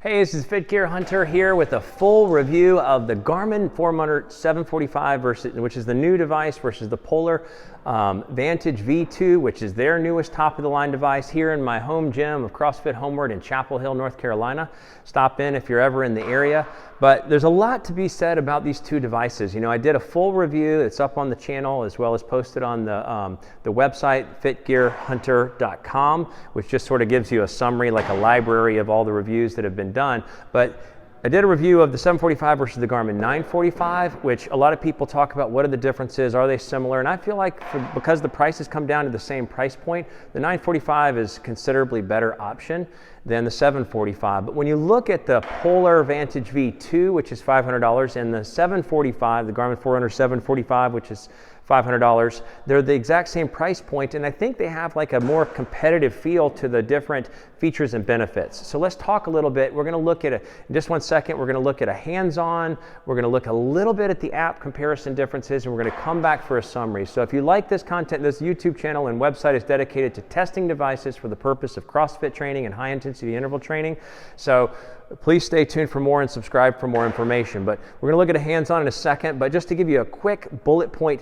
Hey, this is Fit Gear Hunter here with a full review of the Garmin Forerunner 745 which is the new device versus the Polar Vantage V2, which is their newest top-of-the-line device here in my home gym of CrossFit Homeward in Chapel Hill, North Carolina. Stop in if you're ever in the area. But there's a lot to be said about these two devices. You know, I did a full review. It's up on the channel as well as posted on the website, fitgearhunter.com, which just sort of gives you a summary, like a library of all the reviews that have been done. But I did a review of the 745 versus the Garmin 945, which a lot of people talk about what are the differences, are they similar? And I feel like because the prices come down to the same price point, the 945 is a considerably better option than the 745. But when you look at the Polar Vantage V2, which is $500, and the 745, the Garmin Forerunner 745, which is $500, they're the exact same price point, and I think they have like a more competitive feel to the different features and benefits. So let's talk a little bit. We're going to look at in just 1 second, we're going to look at a hands-on, we're going to look a little bit at the app comparison differences, and we're going to come back for a summary. So if you like this content, this YouTube channel and website is dedicated to testing devices for the purpose of CrossFit training and high-intensity interval training. So please stay tuned for more and subscribe for more information. But we're going to look at a hands-on in a second, but just to give you a quick bullet point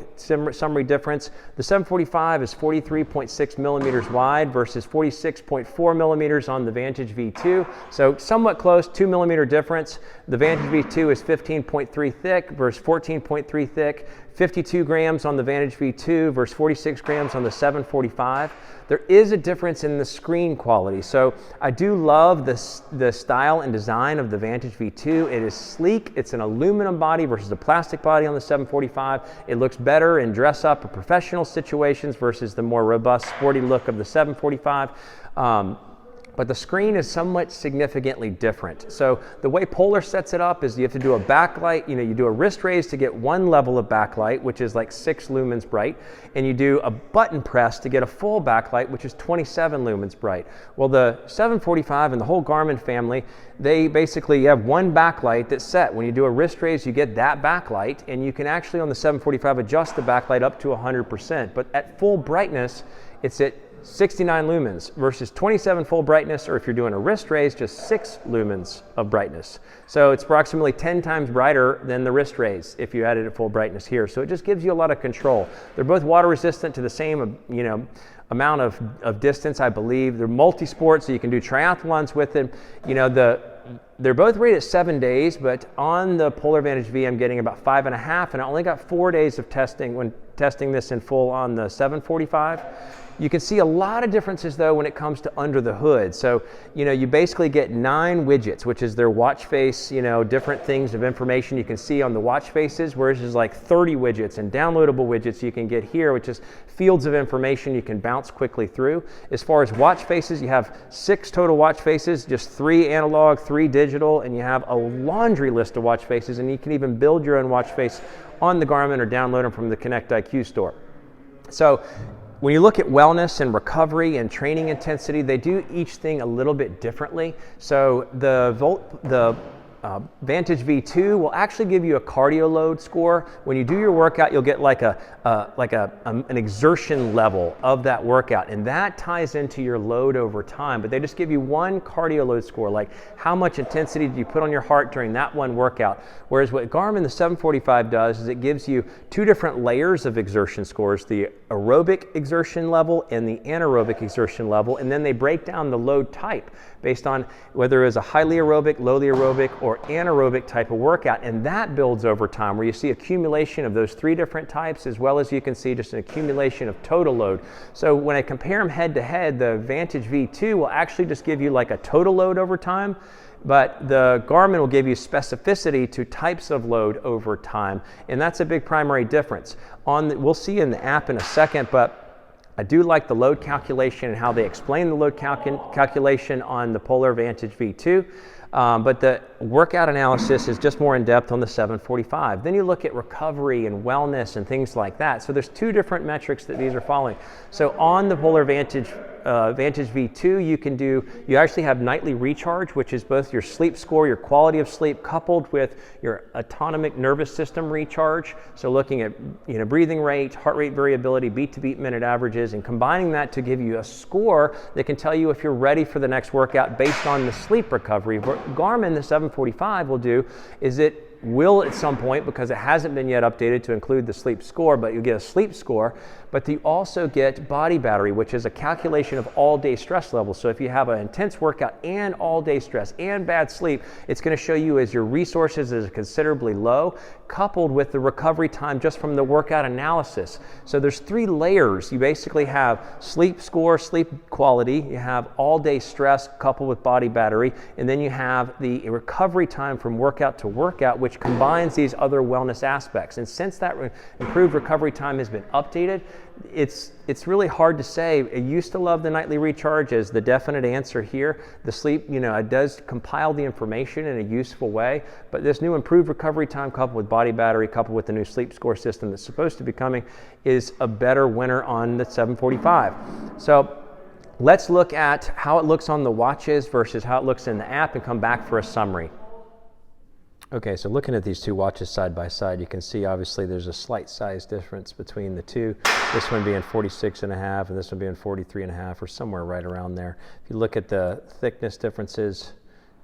summary difference, the 745 is 43.6 millimeters wide versus 46.4 millimeters on the Vantage V2. So somewhat close, 2 millimeter difference. The Vantage V2 is 15.3 thick versus 14.3 thick. 52 grams on the Vantage V2 versus 46 grams on the 745. There is a difference in the screen quality. So I do love the style and design of the Vantage V2. It is sleek. It's an aluminum body versus a plastic body on the 745. It looks better in dress up or professional situations versus the more robust, sporty look of the 745. But the screen is somewhat significantly different. So the way Polar sets it up is you have to do a backlight, you do a wrist raise to get one level of backlight, which is like 6 lumens bright, and you do a button press to get a full backlight, which is 27 lumens bright. Well, the 745 and the whole Garmin family, they basically have one backlight that's set. When you do a wrist raise, you get that backlight, and you can actually on the 745 adjust the backlight up to 100%. But at full brightness, it's at 69 lumens versus 27 full brightness, or if you're doing a wrist raise, just 6 lumens of brightness. So it's approximately 10 times brighter than the wrist raise if you added at full brightness here. So it just gives you a lot of control. They're both water resistant to the same, amount of distance, I believe. They're multi-sport, so you can do triathlons with them. They're both rated at 7 days, but on the Polar Vantage V, I'm getting about 5.5, and I only got 4 days of testing when testing this in full on the 745. You can see a lot of differences though when it comes to under the hood. So, you basically get 9 widgets, which is their watch face, different things of information you can see on the watch faces, whereas there's like 30 widgets and downloadable widgets you can get here, which is fields of information you can bounce quickly through. As far as watch faces, you have 6 total watch faces, just 3 analog, 3 digital, and you have a laundry list of watch faces, and you can even build your own watch face on the Garmin or download them from the Connect IQ store. So when you look at wellness and recovery and training intensity, they do each thing a little bit differently. So the Vantage V2 will actually give you a cardio load score. When you do your workout, you'll get like an exertion level of that workout, and that ties into your load over time. But they just give you one cardio load score, like how much intensity did you put on your heart during that one workout. Whereas what Garmin the 745 does is it gives you 2 different layers of exertion scores, the aerobic exertion level and the anaerobic exertion level, and then they break down the load type based on whether it's a highly aerobic, lowly aerobic, or anaerobic type of workout, and that builds over time where you see accumulation of those 3 different types, as well as you can see just an accumulation of total load. So when I compare them head to head, the Vantage V2 will actually just give you like a total load over time, but the Garmin will give you specificity to types of load over time, and that's a big primary difference. We'll see in the app in a second, but I do like the load calculation and how they explain the load calculation on the Polar Vantage V2. But the workout analysis is just more in depth on the 745. Then you look at recovery and wellness and things like that. So there's 2 different metrics that these are following. So on the Polar Vantage V2, you actually have nightly recharge, which is both your sleep score, your quality of sleep, coupled with your autonomic nervous system recharge. So looking at breathing rate, heart rate variability, beat to beat minute averages, recharges, and combining that to give you a score that can tell you if you're ready for the next workout based on the sleep recovery. What Garmin, the 745, will do is it will at some point, because it hasn't been yet updated to include the sleep score, but you get a sleep score, but you also get body battery, which is a calculation of all-day stress levels. So if you have an intense workout and all-day stress and bad sleep, it's going to show you as your resources is considerably low, coupled with the recovery time just from the workout analysis. So there's 3 layers. You basically have sleep score, sleep quality, you have all-day stress coupled with body battery, and then you have the recovery time from workout to workout, which combines these other wellness aspects. And since that improved recovery time has been updated, it's really hard to say. I used to love the nightly recharge as the definite answer here. The sleep, it does compile the information in a useful way, but this new improved recovery time coupled with body battery, coupled with the new sleep score system that's supposed to be coming, is a better winner on the 745. So let's look at how it looks on the watches versus how it looks in the app and come back for a summary. Okay, so looking at these 2 watches side by side, you can see obviously there's a slight size difference between the 2. This one being 46.5 and this one being 43.5, or somewhere right around there. If you look at the thickness differences,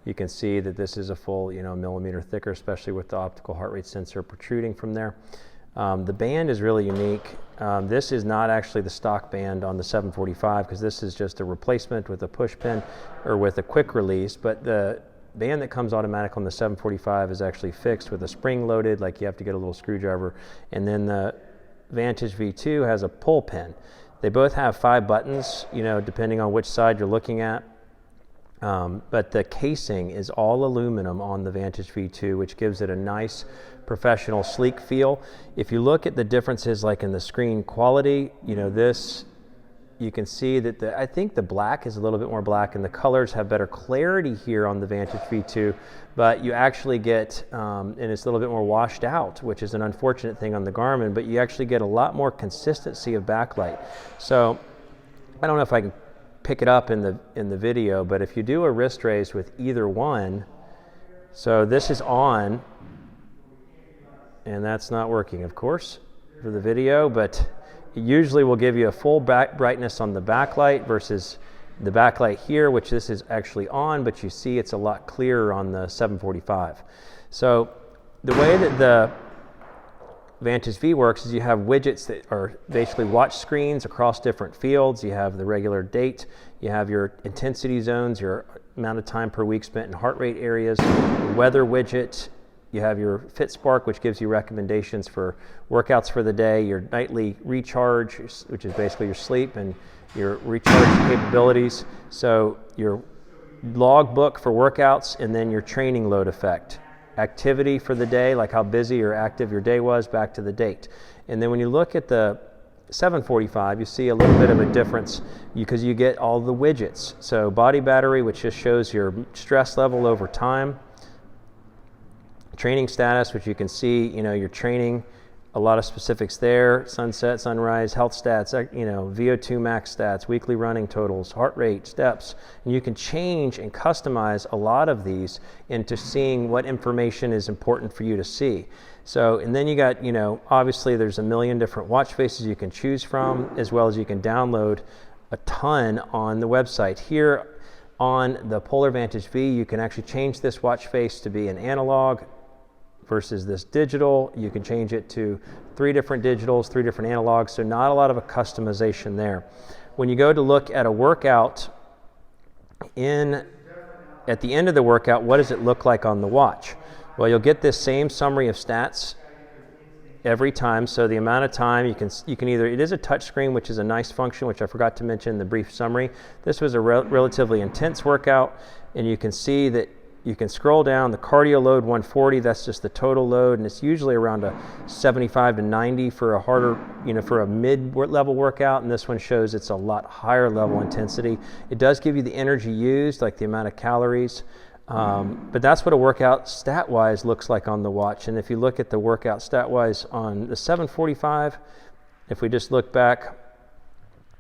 you can see that this is a full, millimeter thicker, especially with the optical heart rate sensor protruding from there. The band is really unique. This is not actually the stock band on the 745, because this is just a replacement with a push pin or with a quick release, but the band that comes automatic on the 745 is actually fixed with a spring loaded, like you have to get a little screwdriver. And then the Vantage V2 has a pull pin. They both have 5 buttons, depending on which side you're looking at. But the casing is all aluminum on the Vantage V2, which gives it a nice, professional, sleek feel. If you look at the differences, like in the screen quality, you can see that I think the black is a little bit more black, and the colors have better clarity here on the Vantage V2, but you actually get, and it's a little bit more washed out, which is an unfortunate thing on the Garmin, but you actually get a lot more consistency of backlight. So I don't know if I can pick it up in the video, but if you do a wrist raise with either one, so this is on, and that's not working, of course, for the video, but it usually will give you a full brightness on the backlight versus the backlight here, which this is actually on, but you see it's a lot clearer on the 745. So the way that the Vantage V works is you have widgets that are basically watch screens across different fields. You have the regular date, you have your intensity zones, your amount of time per week spent in heart rate areas, weather widget. You have your FitSpark, which gives you recommendations for workouts for the day, your nightly recharge, which is basically your sleep, and your recharge capabilities. So your logbook for workouts, and then your training load effect. Activity for the day, like how busy or active your day was, back to the date. And then when you look at the 745, you see a little bit of a difference because you get all the widgets. So body battery, which just shows your stress level over time. Training status, which you can see, your training, a lot of specifics there, sunset, sunrise, health stats, VO2 max stats, weekly running totals, heart rate, steps, and you can change and customize a lot of these into seeing what information is important for you to see. So, and then you got, obviously there's a million different watch faces you can choose from, as well as you can download a ton on the website. Here on the Polar Vantage V, you can actually change this watch face to be an analog versus this digital. You can change it to 3 different digitals, 3 different analogs, so not a lot of a customization there. When you go to look at a workout, at the end of the workout, what does it look like on the watch? Well, you'll get this same summary of stats every time. So the amount of time you can either, it is a touch screen, which is a nice function, which I forgot to mention in the brief summary. This was a relatively intense workout, and you can see that you can scroll down the cardio load 140, that's just the total load, and it's usually around a 75 to 90 for a harder, for a mid-level workout, and this one shows it's a lot higher level intensity. It does give you the energy used, like the amount of calories, but that's what a workout stat-wise looks like on the watch. And if you look at the workout stat-wise on the 745, if we just look back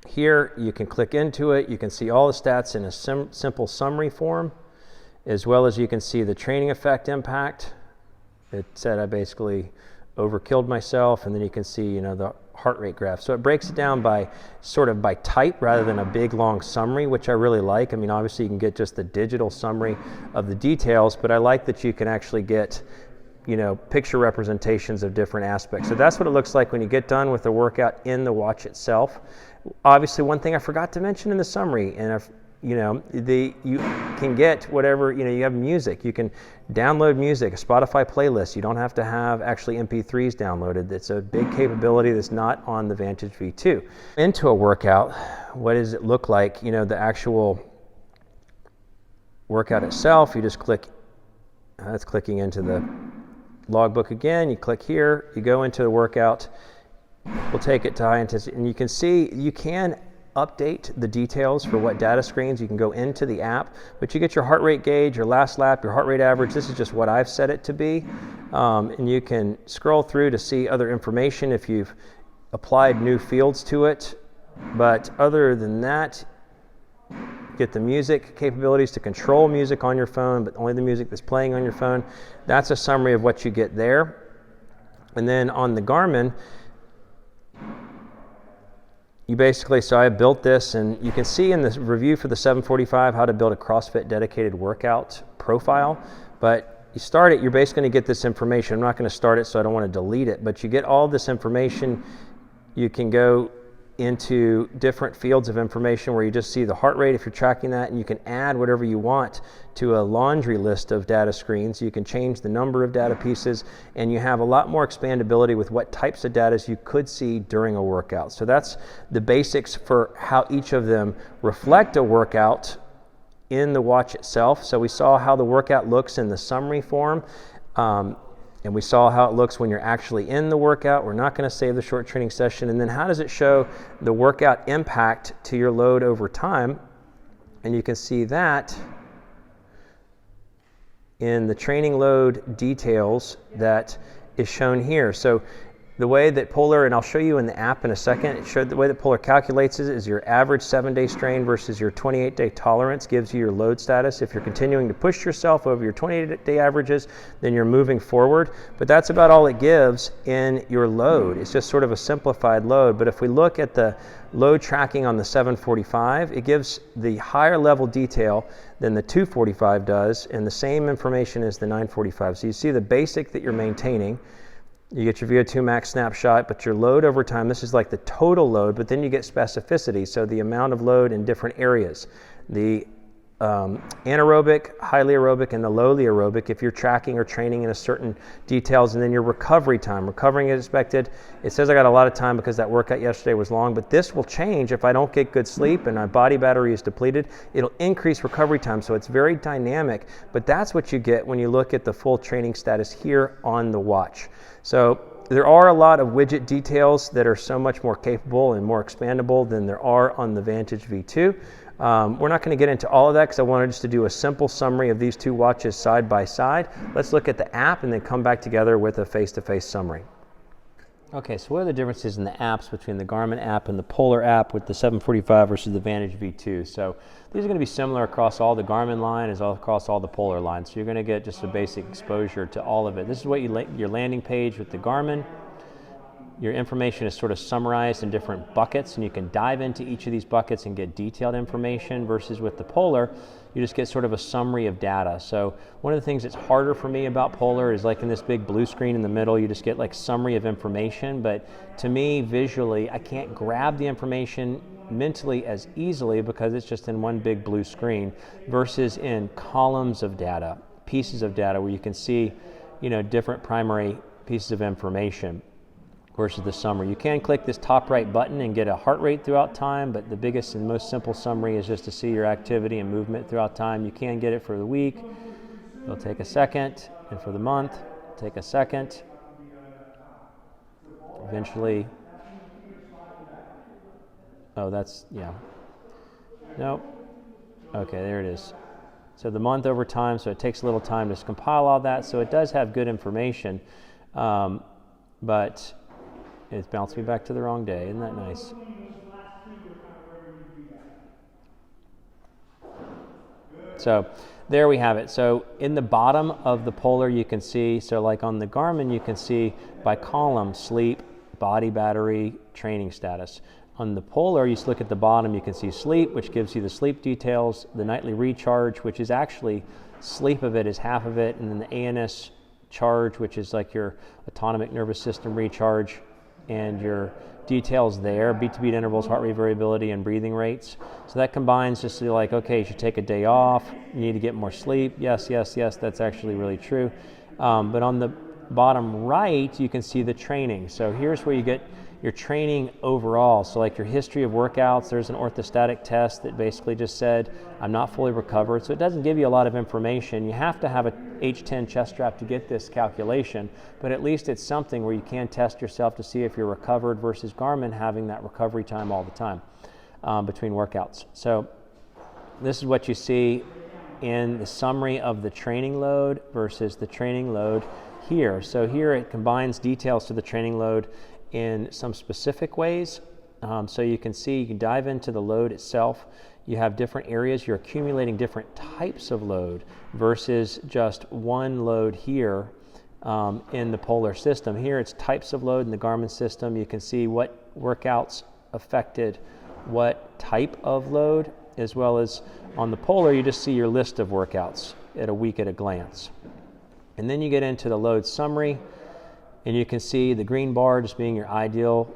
here, you can click into it, you can see all the stats in a simple summary form, as well as you can see the training effect impact. It said I basically overkilled myself, and then you can see, the heart rate graph. So it breaks it down by sort of by type rather than a big long summary, which I really like. I mean, obviously you can get just the digital summary of the details, but I like that you can actually get, you know, picture representations of different aspects. So that's what it looks like when you get done with the workout in the watch itself. Obviously, one thing I forgot to mention in the summary, and if, you know, you can get whatever, you know, you have music. You can download music, a Spotify playlist. You don't have to have actually MP3s downloaded. It's a big capability that's not on the Vantage V2. Into a workout, what does it look like? You know, the actual workout itself, you just click, that's clicking into the logbook again. You click here, you go into the workout. We'll take it to high intensity, and you can see you can update the details for what data screens. You can go into the app, but you get your heart rate gauge, your last lap, your heart rate average. This is just what I've set it to be. And you can scroll through to see other information if you've applied new fields to it. But other than that, you get the music capabilities to control music on your phone, but only the music that's playing on your phone. That's a summary of what you get there. And then on the Garmin, you basically, so I built this, and you can see in this review for the 745 how to build a CrossFit dedicated workout profile. But you start it, you're basically going to get this information. I'm not going to start it, so I don't want to delete it, but you get all this information. You can go into different fields of information where you just see the heart rate if you're tracking that, and you can add whatever you want to a laundry list of data screens. You can change the number of data pieces, and you have a lot more expandability with what types of data you could see during a workout. So that's the basics for how each of them reflect a workout in the watch itself. So we saw how the workout looks in the summary form. And we saw how it looks when you're actually in the workout. We're not going to save the short training session. And then how does it show the workout impact to your load over time? And you can see that in the training load details that is shown here. So the way that Polar, and I'll show you in the app in a second, it showed the way that Polar calculates it is your average 7-day strain versus your 28-day tolerance gives you your load status. If you're continuing to push yourself over your 28-day averages, then you're moving forward. But that's about all it gives in your load. It's just sort of a simplified load. But if we look at the load tracking on the 745, it gives the higher level detail than the 245 does, and the same information as the 945. So you see the basic that you're maintaining. You get your VO2 max snapshot, but your load over time, this is like the total load, but then you get specificity, so the amount of load in different areas. The anaerobic, highly aerobic, and the lowly aerobic, if you're tracking or training in a certain details, and then your recovery time. Recovering as expected. It says I got a lot of time because that workout yesterday was long, but this will change if I don't get good sleep and my body battery is depleted. It'll increase recovery time, so it's very dynamic, but that's what you get when you look at the full training status here on the watch. So there are a lot of widget details that are so much more capable and more expandable than there are on the Vantage V2. We're not going to get into all of that because I wanted just to do a simple summary of these two watches side by side. Let's look at the app and then come back together with a face-to-face summary. Okay, so what are the differences in the apps between the Garmin app and the Polar app with the 745 versus the Vantage V2? So these are going to be similar across all the Garmin line as well across all the Polar lines. So you're going to get just a basic exposure to all of it. This is what your landing page with the Garmin. Your information is sort of summarized in different buckets, and you can dive into each of these buckets and get detailed information, versus with the Polar, you just get sort of a summary of data. So one of the things that's harder for me about Polar is like in this big blue screen in the middle, you just get like summary of information, but to me, visually, I can't grab the information mentally as easily because it's just in one big blue screen versus in columns of data, pieces of data where you can see, you know, different primary pieces of information versus the summary. You can click this top right button and get a heart rate throughout time, but the biggest and most simple summary is just to see your activity and movement throughout time. You can get it for the week. It'll take a second, and for the month, take a second. Eventually, oh, that's, yeah. Nope. Okay, there it is. So the month over time, so it takes a little time to compile all that, so it does have good information, but it's bounced me back to the wrong day. Isn't that nice? So there we have it. So in the bottom of the Polar you can see, so like on the Garmin you can see by column, sleep, body battery, training status. On the Polar, you just look at the bottom, you can see sleep, which gives you the sleep details, the nightly recharge, which is actually, sleep of it is half of it, and then the ANS charge, which is like your autonomic nervous system recharge, and your details there, beat-to-beat intervals, heart rate variability, and breathing rates. So that combines just to be like, okay, you should take a day off, you need to get more sleep. Yes, yes, yes, that's actually really true. But on the bottom right, you can see the training. So here's where you get your training overall. So like your history of workouts, there's an orthostatic test that basically just said, I'm not fully recovered. So it doesn't give you a lot of information. You have to have a H10 chest strap to get this calculation, but at least it's something where you can test yourself to see if you're recovered versus Garmin having that recovery time all the time between workouts. So this is what you see in the summary of the training load versus the training load here. So here it combines details to the training load in some specific ways. So you can see, you can dive into the load itself. You have different areas, you're accumulating different types of load versus just one load here in the Polar system. Here it's types of load in the Garmin system. You can see what workouts affected what type of load, as well as on the Polar, you just see your list of workouts at a week at a glance. And then you get into the load summary, and you can see the green bar just being your ideal,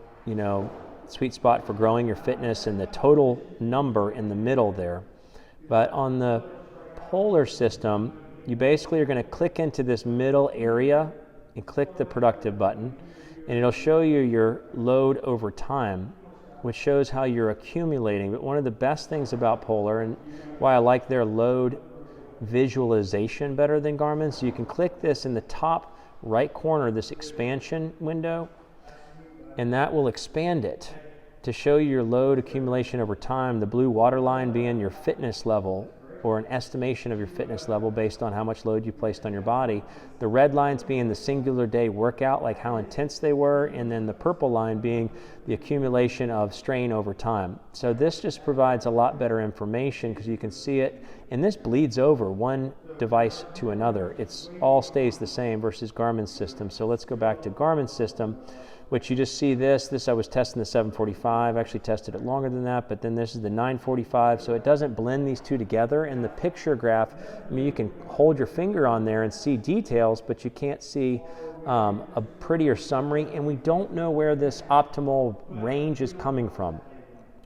sweet spot for growing your fitness, and the total number in the middle there. But on the Polar system, you basically are going to click into this middle area and click the productive button, and it'll show you your load over time, which shows how you're accumulating. But one of the best things about Polar, and why I like their load visualization better than Garmin, so you can click this in the top right corner, this expansion window, and that will expand it to show you your load accumulation over time, the blue water line being your fitness level, or an estimation of your fitness level based on how much load you placed on your body. The red lines being the singular day workout, like how intense they were, and then the purple line being the accumulation of strain over time. So this just provides a lot better information because you can see it, and this bleeds over one device to another. It's all stays the same versus Garmin's system. So let's go back to Garmin's system, which you just see this I was testing the 745, actually tested it longer than that, but then this is the 945, so it doesn't blend these two together. In the picture graph, you can hold your finger on there and see details, but you can't see a prettier summary, and we don't know where this optimal range is coming from.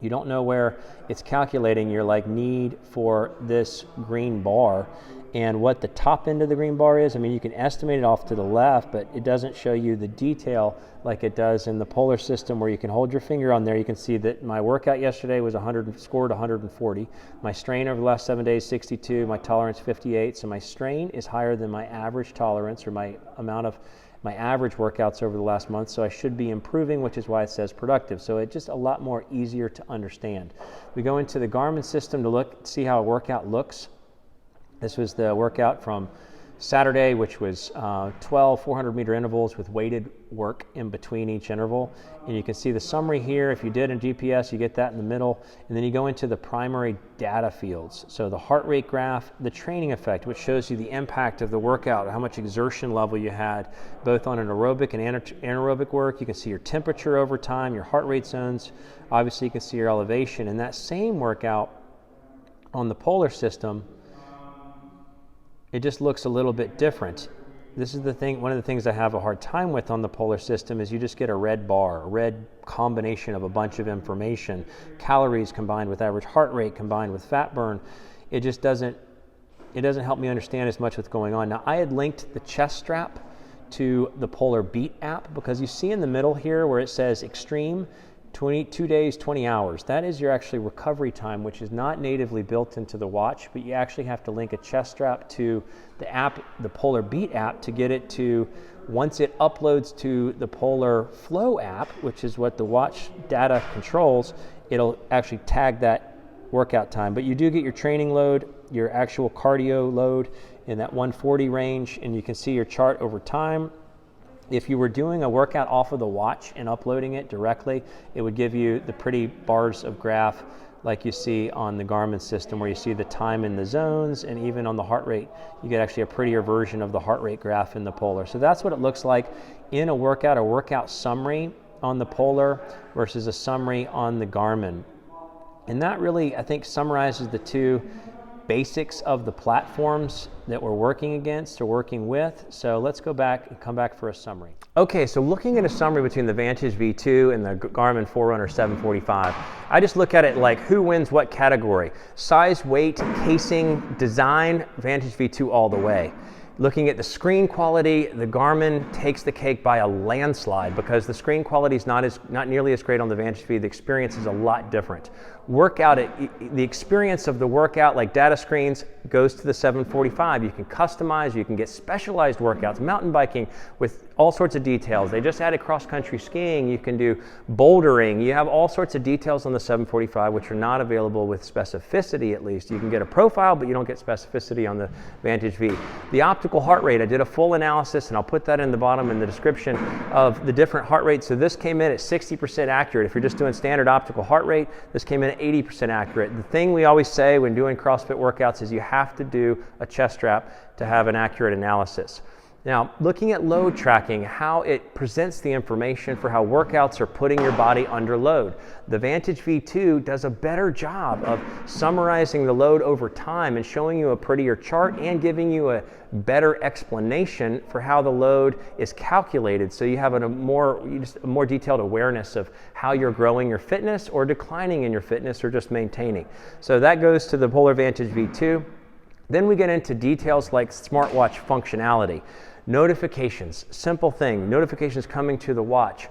You don't know where it's calculating your need for this green bar and what the top end of the green bar is. You can estimate it off to the left, but it doesn't show you the detail like it does in the Polar system, where you can hold your finger on there. You can see that my workout yesterday was scored 140. My strain over the last 7 days, 62. My tolerance, 58. So my strain is higher than my average tolerance, or my average workouts over the last month. So I should be improving, which is why it says productive. So it's just a lot more easier to understand. We go into the Garmin system to see how a workout looks. This was the workout from Saturday, which was 12 400-meter intervals with weighted work in between each interval. And you can see the summary here. If you did in GPS, you get that in the middle. And then you go into the primary data fields. So the heart rate graph, the training effect, which shows you the impact of the workout, how much exertion level you had, both on an aerobic and anaerobic work. You can see your temperature over time, your heart rate zones. Obviously, you can see your elevation. And that same workout on the Polar system, it just looks a little bit different. This is the thing, one of the things I have a hard time with on the Polar system is you just get a red bar, a red combination of a bunch of information, calories combined with average heart rate combined with fat burn. It just doesn't help me understand as much what's going on. Now, I had linked the chest strap to the Polar Beat app, because you see in the middle here where it says extreme, 22 days, 20 hours. That is your actually recovery time, which is not natively built into the watch, but you actually have to link a chest strap to the app, the Polar Beat app, to get it to, once it uploads to the Polar Flow app, which is what the watch data controls, it'll actually tag that workout time. But you do get your training load, your actual cardio load in that 140 range, and you can see your chart over time. If you were doing a workout off of the watch and uploading it directly, it would give you the pretty bars of graph like you see on the Garmin system, where you see the time in the zones, and even on the heart rate, you get actually a prettier version of the heart rate graph in the Polar. So that's what it looks like in a workout summary on the Polar versus a summary on the Garmin. And that really, I think, summarizes the two basics of the platforms that we're working against or working with. So let's go back and come back for a summary. Okay, so looking at a summary between the Vantage V2 and the Garmin Forerunner 745, I just look at it like who wins what category. Size, weight, casing, design, Vantage V2 all the way. Looking at the screen quality, the Garmin takes the cake by a landslide because the screen quality is not nearly as great on the Vantage V. The experience is a lot different. Workout, the experience of the workout, like data screens, goes to the 745. You can customize, you can get specialized workouts, mountain biking with all sorts of details. They just added cross-country skiing. You can do bouldering. You have all sorts of details on the 745 which are not available with specificity, at least. You can get a profile, but you don't get specificity on the Vantage V. The optical heart rate, I did a full analysis, and I'll put that in the bottom in the description of the different heart rates. So this came in at 60% accurate. If you're just doing standard optical heart rate, this came in at 80% accurate. The thing we always say when doing CrossFit workouts is you have to do a chest strap to have an accurate analysis. Now, looking at load tracking, how it presents the information for how workouts are putting your body under load. The Vantage V2 does a better job of summarizing the load over time and showing you a prettier chart and giving you a better explanation for how the load is calculated, so you have a more detailed awareness of how you're growing your fitness or declining in your fitness or just maintaining. So that goes to the Polar Vantage V2. Then we get into details like smartwatch functionality. Notifications, simple thing, notifications coming to the watch.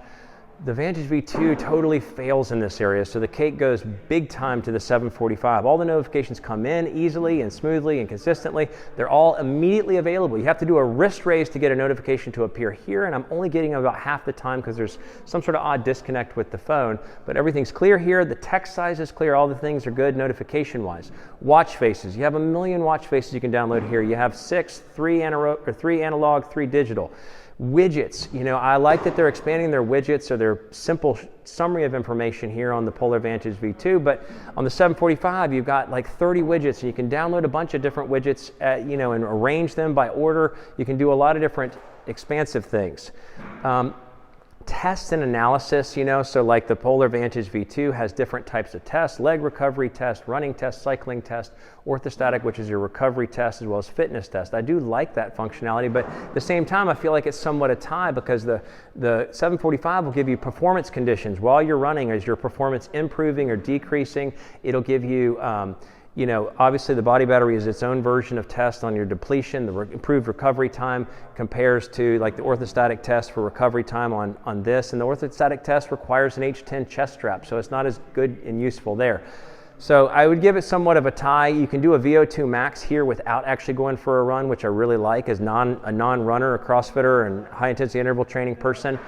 The Vantage V2 totally fails in this area, so the cake goes big time to the 745. All the notifications come in easily and smoothly and consistently. They're all immediately available. You have to do a wrist raise to get a notification to appear here, and I'm only getting about half the time because there's some sort of odd disconnect with the phone, but everything's clear here. The text size is clear. All the things are good notification-wise. Watch faces. You have a million watch faces you can download here. You have 3 analog, 3 digital. Widgets, you know, I like that they're expanding their widgets or their simple summary of information here on the Polar Vantage V2, but on the 745 you've got like 30 widgets, and you can download a bunch of different widgets, you know, and arrange them by order. You can do a lot of different expansive things. Tests and analysis, you know, so like the Polar Vantage V2 has different types of tests: leg recovery test, running test, cycling test, orthostatic, which is your recovery test, as well as fitness test. I do like that functionality, but at the same time I feel like it's somewhat a tie because the 745 will give you performance conditions while you're running. Is your performance improving or decreasing? It'll give you you know, obviously the body battery is its own version of test on your depletion. The improved recovery time compares to like the orthostatic test for recovery time on this, and the orthostatic test requires an H10 chest strap, so it's not as good and useful there. So I would give it somewhat of a tie. You can do a VO2 max here without actually going for a run, which I really like as a non-runner, a CrossFitter, and high intensity interval training person.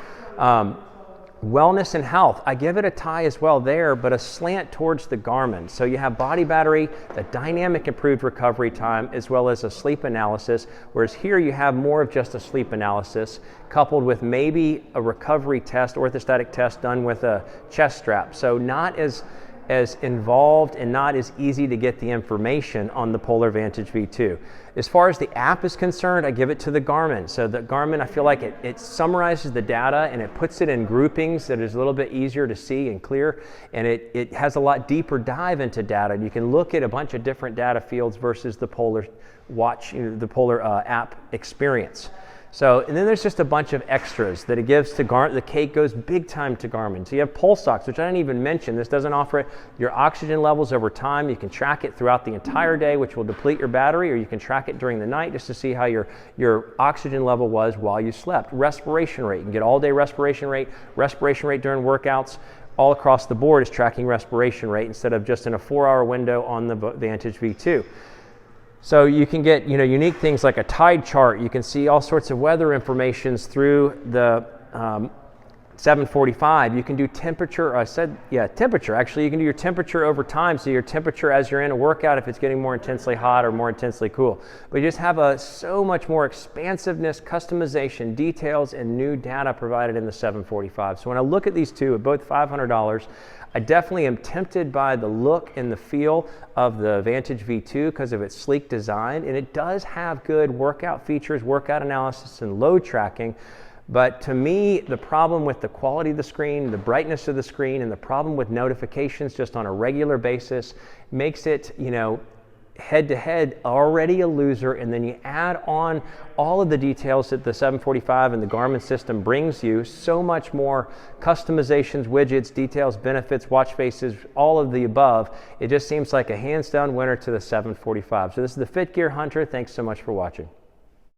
Wellness and health, I give it a tie as well there, but a slant towards the Garmin. So you have body battery, the dynamic improved recovery time, as well as a sleep analysis, whereas here you have more of just a sleep analysis coupled with maybe a recovery test, orthostatic test done with a chest strap. So not as involved and not as easy to get the information on the Polar Vantage V2. As far as the app is concerned, I give it to the Garmin. So the Garmin, I feel like it summarizes the data and it puts it in groupings that is a little bit easier to see and clear, and it has a lot deeper dive into data. You can look at a bunch of different data fields versus the Polar watch, you know, the Polar app experience. So, and then there's just a bunch of extras that it gives to Garmin. The cake goes big time to Garmin. So you have pulse ox, which I didn't even mention. This doesn't offer it. Your oxygen levels over time. You can track it throughout the entire day, which will deplete your battery, or you can track it during the night just to see how your oxygen level was while you slept. Respiration rate. You can get all day respiration rate during workouts. All across the board is tracking respiration rate instead of just in a 4-hour window on the Vantage V2. So you can get, you know, unique things like a tide chart. You can see all sorts of weather informations through the 745. You can do temperature. Temperature. Actually, you can do your temperature over time. So your temperature as you're in a workout, if it's getting more intensely hot or more intensely cool. But you just have so much more expansiveness, customization, details, and new data provided in the 745. So when I look at these two, at both $500, I definitely am tempted by the look and the feel of the Vantage V2 because of its sleek design, and it does have good workout features, workout analysis, and load tracking. But to me, the problem with the quality of the screen, the brightness of the screen, and the problem with notifications just on a regular basis makes it, you know, head to head already a loser. And then you add on all of the details that the 745 and the Garmin system brings you, so much more customizations, widgets, details, benefits, watch faces, all of the above. It just seems like a hands down winner to the 745. So this is the Fit Gear Hunter. Thanks so much for watching.